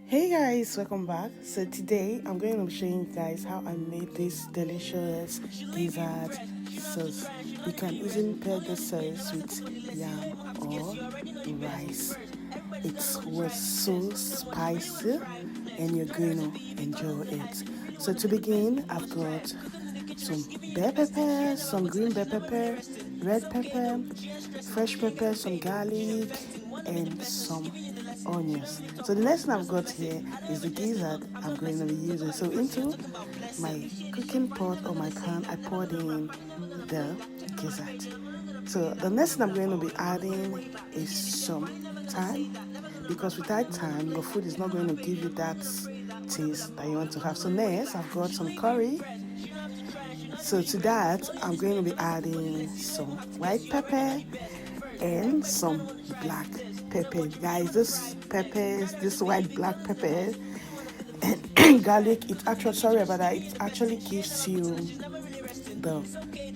Hey guys, welcome back. So today I'm going to be showing you guys how I made this delicious gizzard sauce. You can easily pair this sauce with yam or rice. It was so spicy and you're going to enjoy it. So to begin, I've got some bell pepper, some green bell pepper, red pepper, fresh pepper, some garlic, and some onions. So the next thing I've got here is the gizzard I'm going to be using. So into my cooking pot or my pan, I poured in the gizzard. So the next thing I'm going to be adding is some thyme, because without thyme, your food is not going to give you that taste that you want to have. So next, I've got some curry. So to that, I'm going to be adding some white pepper and some black pepper. Guys, this white black pepper and garlic, it actually, sorry about that, it actually gives you the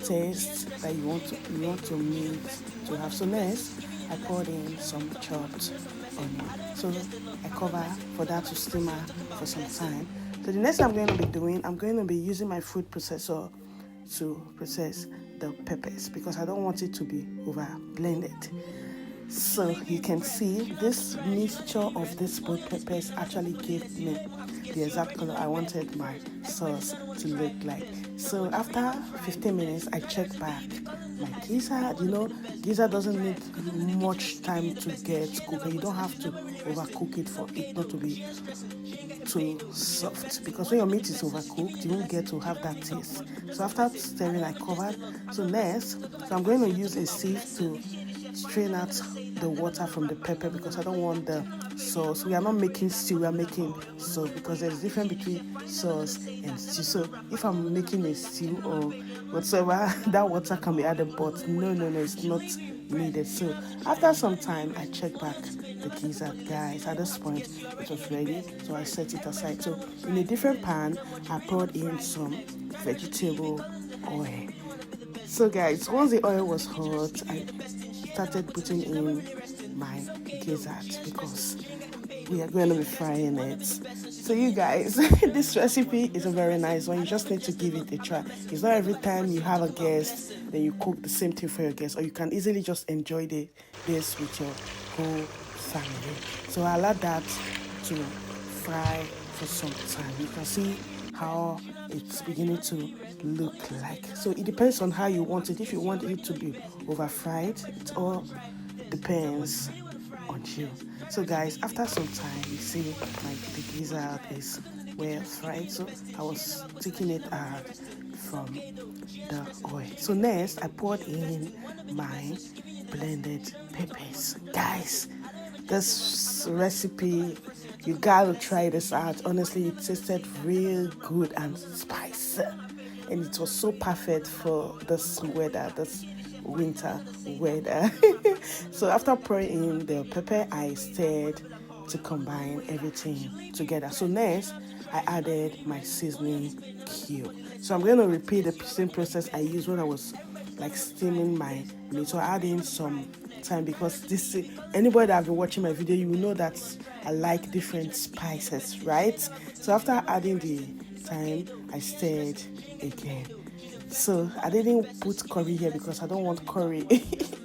taste that you want to meet to have. So next, I poured in some chopped onion. So I cover for that to simmer for some time. So the next thing I'm going to be doing, I'm going to be using my food processor to process the peppers because I don't want it to be over blended. So you can see this mixture of these both peppers actually gave me the exact color I wanted my sauce to look like. So after 15 minutes, I checked back my gizzard. Gizzard doesn't need much time to get cooked. You don't have to overcook it for it not to be too soft, because when your meat is overcooked, you won't get to have that taste. So after stirring, I covered. So I'm going to use a sieve to strain out the water from the pepper because I don't want the sauce. We are not making stew, we are making sauce, because there's a difference between sauce and stew. So if I'm making a stew or whatsoever, that water can be added, but no, it's not needed. So after some time, I check back the gizzard. Guys, at this point it was ready, so I set it aside. So in a different pan, I poured in some vegetable oil. So guys, once the oil was hot, I started putting in my gizzard because we are going to be frying it. So you guys, this recipe is a very nice one. You just need to give it a try. It's not every time you have a guest then you cook the same thing for your guest, or you can easily just enjoy this with your whole family. So I allow that to fry for some time. You can see how it's beginning to look like. So it depends on how you want it. If you want it to be over fried, it all depends on you. So guys, after some time, you see the gizzard is well fried. So I was taking it out from the oil. So next, I poured in my blended peppers. Guys, this recipe, you gotta try this out. Honestly, it tasted real good and spicy, and it was so perfect for this weather, this winter weather. So after pouring in the pepper, I stirred to combine everything together. So next, I added my seasoning cube. So I'm going to repeat the same process I used when I was steaming my meat. So I add in some thyme, because anybody that have been watching my video, you will know that I like different spices, right? So after adding the thyme, I stirred again. So I didn't put curry here because I don't want curry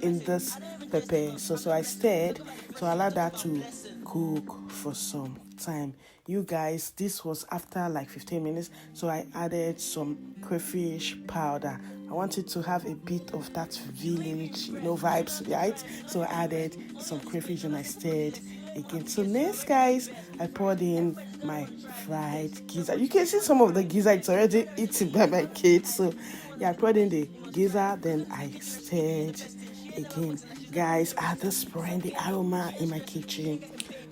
in this pepper. So I stirred. So I allowed that to cook for some time. You guys, this was after 15 minutes. So I added some crayfish powder. I wanted to have a bit of that village, vibes, right? So I added some crayfish and I stirred again. So next, guys, I poured in my fried gizzard. You can see some of the gizzard, it's already eaten by my kids. So yeah, I poured in the gizzard, then I stirred again. Guys, at this point, the aroma in my kitchen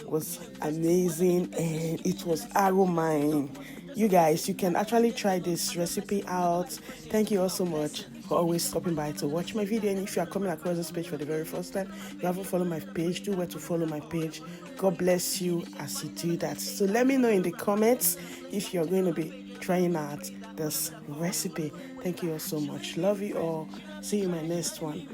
was amazing, and it was aromine. You guys, you can actually try this recipe out. Thank you all so much for always stopping by to watch my video. And if you are coming across this page for the very first time, you haven't followed my page, do well to follow my page. God bless you as you do that. So let me know in the comments if you're going to be trying out this recipe. Thank you all so much. Love you all. See you in my next one.